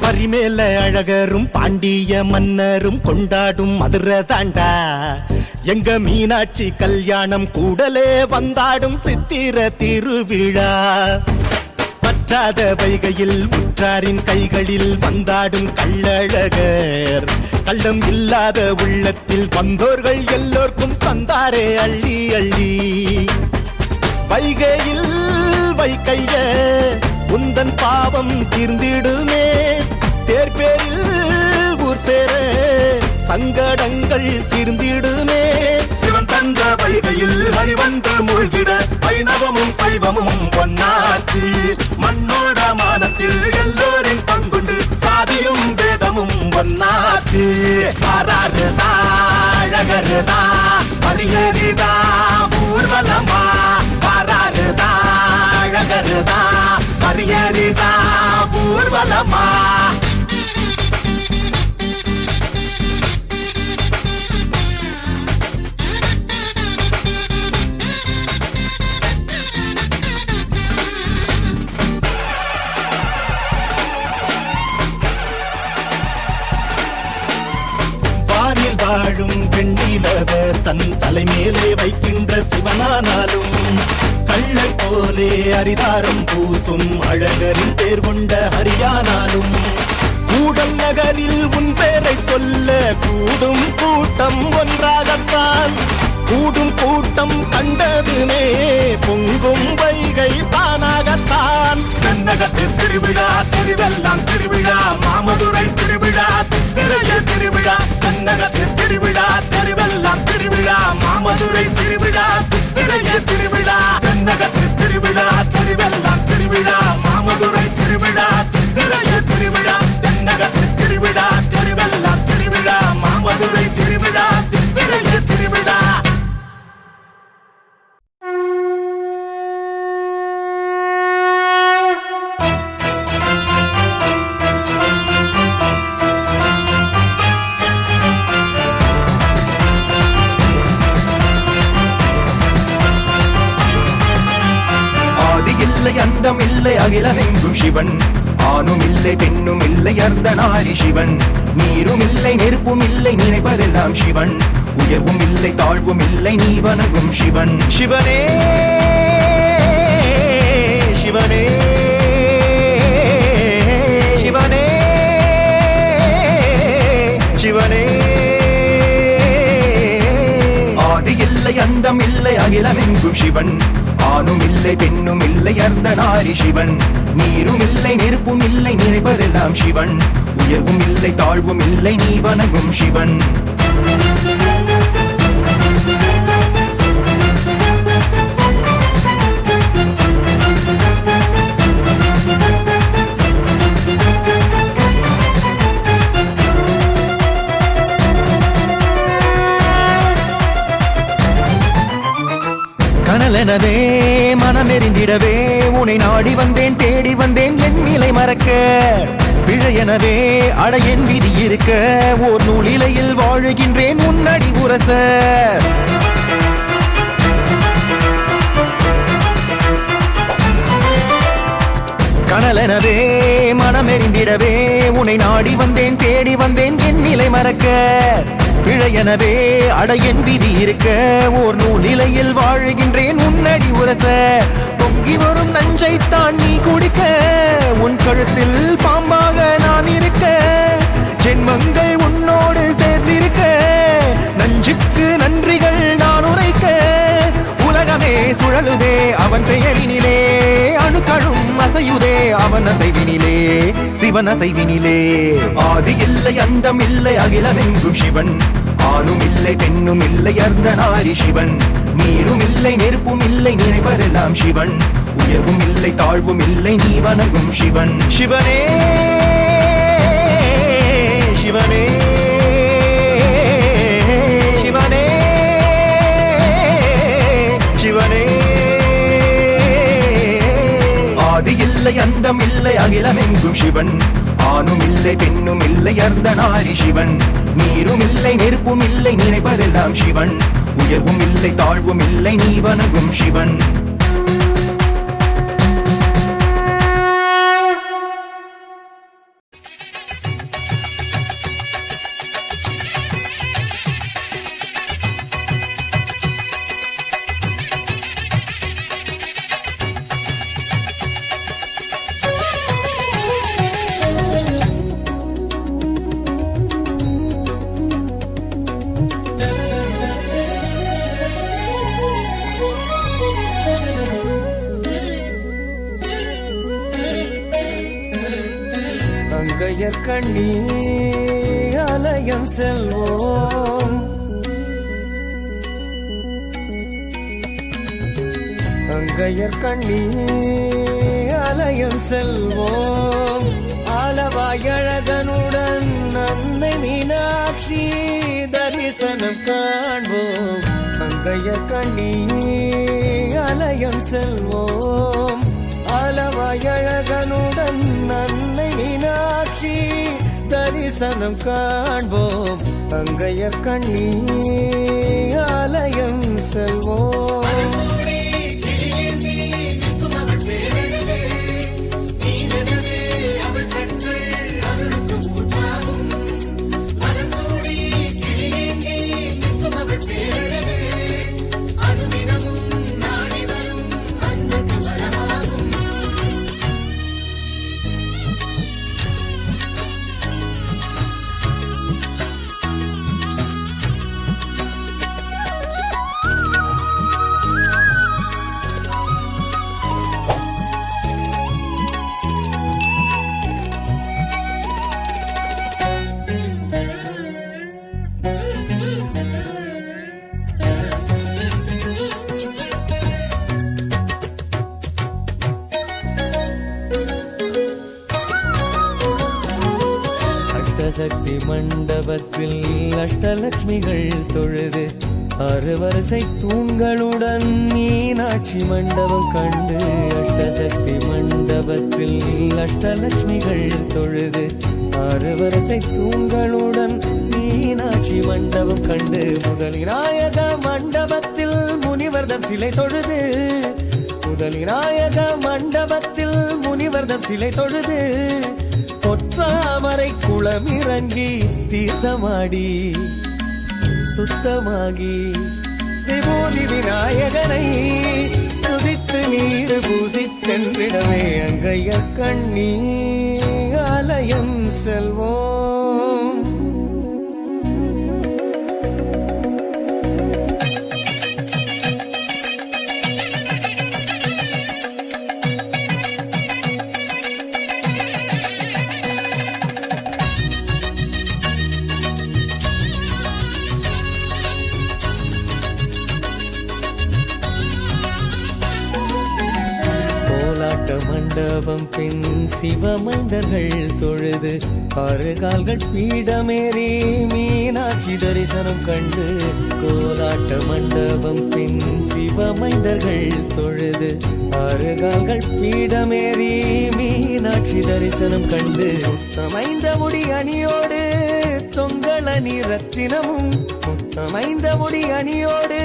பரிமேல அழகரும் பாண்டிய மன்னரும் கொண்டாடும் மதுரை தாண்டா எங்க மீனாட்சி கல்யாணம் கூடலே வந்தாடும் சித்திர திருவிழா. பற்றாத வைகையில் உற்றாரின் கைகளில் வந்தாடும் கள்ளழகர் கள்ளம் இல்லாத உள்ளத்தில் வந்தோர்கள் எல்லோர்க்கும் தந்தாரே அள்ளி அள்ளி. வைகையில் வைக்கைய உந்தன் பாவம் தீர்ந்திடுமே, தேர்பேரில் ஊர் சேர சங்கடங்கள் தீர்ந்திடுமே. சிவன் தந்த வைகையில் ஹரிவந்து மூழ்கிட வைணவமும் சைவமும் பொன்னாச்சு. மண்ணோட மானத்தில் எல்லோரின் பங்குண்டு சாதியும் வேதமும் பொன்னாச்சு. ஆறாறுதா அழகருதா பரியரிதா ஊர்வலமா. ஆறாறுதா அழகருதா பரியரிதா ஊர்வலமா. வாழும் வெண்ணிலவ தன் தலைமேலே வைக்கின்ற சிவனானாலும் கள்ளை போலே அரிதாரம் பூசும் அழகரின் பேர் கொண்ட ஹரியானாலும் கூடல் நகரில் உன் பேரை சொல்ல கூடும் கூட்டம் ஒன்றாகத்தான். கூடும் கூட்டம் கண்டதுமே பொங்கும் வைகை தானாகத்தான். தென்னகத்து திருவிழா திருவெல்லாம் திருவிழா மாமதுரை திருவிழா சித்திரைய திருவிழா. தென்னகத்து திருவிழா திருவெல்லாம் திருவிழா மாமதுரை திருவிழா சித்திரைய திருவிழா. தென்னகத்து திருவிழா திருவெல்லாம் திருவிழா மாமதுரை திருவிழா சித்திரைய திருவிழா. தென்னகத்து திருவிழா திருவெல்லாம் திருவிழா மாமதுரை திருவிழா சித்திரைய திருவிழா. அந்தம் இல்லை அகிலமெங்கும் சிவன். ஆணும் இல்லை பெண்ணும் இல்லை அர்த்தநாரி சிவன். நீரும் இல்லை நெருப்பும் இல்லை நினைப்பதெல்லாம் சிவன். உயர்வும் இல்லை தாழ்வும் இல்லை நீ வணங்கும் சிவன். சிவனே சிவனே சிவனே சிவனே. ஆதி இல்லை அந்தம் இல்லை அகிலமெங்கும் சிவன். ஆணும் இல்லை பெண்ணும் இல்லை அர்த்தநாரி சிவன். நீரும் இல்லை நெருப்பும் இல்லை நினைப்பதெல்லாம் சிவன். உயர்வும் இல்லை தாழ்வும் இல்லை நீ வணங்கும் சிவன். கனலெனவே மனமெறிந்திடவே உன்னை நாடி வந்தேன் தேடி வந்தேன் என் நிலை மறக்க. பிழையெனவே அட என் விதி இருக்க ஓர் நூலிலையில் வாழுகின்றேன் உன்னடி உரச. கனலெனவே மனமெறிந்திடவே உன்னை நாடி வந்தேன் தேடி வந்தேன் என் நிலை மறக்க. பிழையெனவே அட என் விதி இருக்க ஓர் நூலிலையில் வாழுகின்றேன் உன்னடி உரச. பொங்கி வரும் நஞ்சைத்தான் நீ குடிக்க உன் கழுத்தில் பாம்பாக நான் இருக்க. ஜென்மங்கள் உன்னோடு சேர்ந்திருக்க நஞ்சுக்கு நன்றிகள் நான் உரைக்க. உலகமே சுழலுதே அவன் பெயரினிலே முத்துக்களும் அசையுதே அவன் அசைவினிலே சிவன் அசைவினிலே. ஆதி இல்லை அந்தம் இல்லை அகிலமெங்கும் சிவன், ஆணும் இல்லை பெண்ணும் இல்லை அர்த்தநாரி சிவன். நீரும் இல்லை நெருப்பும் இல்லை நினைப்பதெல்லாம் சிவன், உயர்வும் இல்லை தாழ்வும் இல்லை நீ வணங்கும் சிவன். சிவனே சிவனே சிவனே சிவனே. ஆதி இல்லை அந்தம் இல்லை அகிலமெங்கும் சிவன், ஆணும் இல்லை பெண்ணும் இல்லை அர்த்தநாரி சிவன். நீரும் இல்லை நெருப்பும் இல்லை நினைப்பதெல்லாம் சிவன், உயர்வும் இல்லை தாழ்வும் இல்லை நீ வணங்கும் சிவன். கண்ணி அலயம் செல்வோம், அங்கையர் கண்ணி அலயம் செல்வோம். ஆலவாயழகனுடன் அன்னை மீனாட்சி தரிசனம் காண்போம். அங்கையர் கண்ணி அலயம் செல்வோம், ஆலவாயழகனுடன் அன்னை மீனாட்சி தரிசனம் காண்போம். அங்கையர் கண்ணி ஆலயம் செல்வோம். சக்தி மண்டபத்தில் அஷ்டலட்சுமிகள் தொழுது, அறுவரிசை தூண்களுடன் மீனாட்சி மண்டபம் கண்டு. அஷ்டசக்தி மண்டபத்தில் அஷ்டலட்சுமிகள் தொழுது, அறுவரிசை தூண்களுடன் மீனாட்சி மண்டபம் கண்டு. முதலிநாயக மண்டபத்தில் முனிவர்தம் சிலை தொழுது, முதலிநாயக மண்டபத்தில் முனிவர்தம் சிலை தொழுது. பொற்றாமரை குளம் இறங்கி தீர்த்தமாடி சுத்தமாகி விபூதி விநாயகனை துதித்து நீர் பூசி சென்றிடவே அங்கையர் கண்ணி ஆலயம் செல்வோம். மண்டபம் பின் சிவமைந்தர்கள் தொழுது, ஆறு கால்கள் பீடமேறி மீனாட்சி தரிசனம் கண்டு. கோலாட்ட மண்டபம் பின் சிவமைந்தர்கள் தொழுது, ஆறு கால்கள் பீடமேறி மீனாட்சி தரிசனம் கண்டு. முத்தமைந்த முடி அணியோடு தொங்கலணி ரத்தினமும், முத்தமைந்த முடி அணியோடு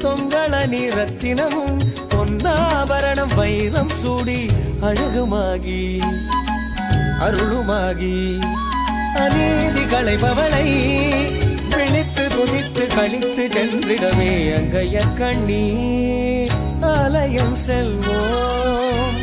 தொங்கலணி ரத்தினமும். பொன்னாபரணம் வைரம் சூடி அழகுமாகி அருளுமாகி அநீதி களைபவளை விழித்து குதித்து கழித்து சென்றிடவே அங்கையர் கண்ணி ஆலயம் செல்வோம்.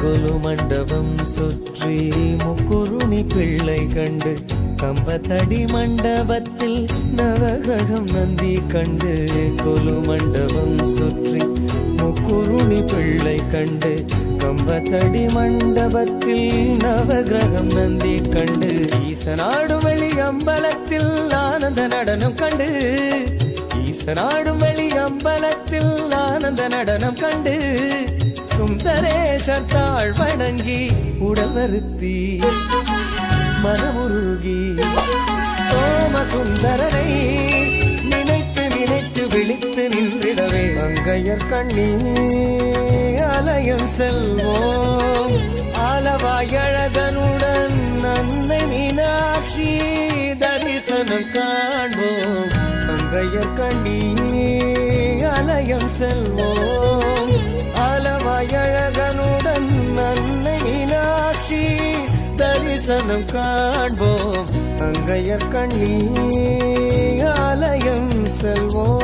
கொலு மண்டபம் சுற்றி முக்குருணி பிள்ளை கண்டு கம்பத்தடி மண்டபத்தில் நவகிரகம் நந்தி கண்டு கொலு மண்டபம் சுற்றி முக்குருணி பிள்ளை கண்டு கம்பத்தடி மண்டபத்தில் நவகிரகம் நந்தி கண்டு ஈசனாடும் வெளி அம்பலத்தில் ஆனந்த நடனம் கண்டு ஈசனாடும் வெளி அம்பலத்தில் ஆனந்த நடனம் கண்டு சுந்தரேசர் தாழ் வணங்கி உடல் வருத்தி மனமுருகி சோமசுந்தரனை நினைத்து நினைத்து விழித்து நின்றிடவே மங்கையர் கண்ணி அலயம் செல்வோம் ஆலவாயழகனுடன் அன்னை மீனாட்சி தரிசனம் காண்போம் மங்கையர் கண்ணி அலயம் செல்வோம் ஆலவாயழகனுடன் அன்னை மீனாட்சி தரிசனம் காண்போம் மங்கையர் கண்ணி ஆலயம் செல்வோம்.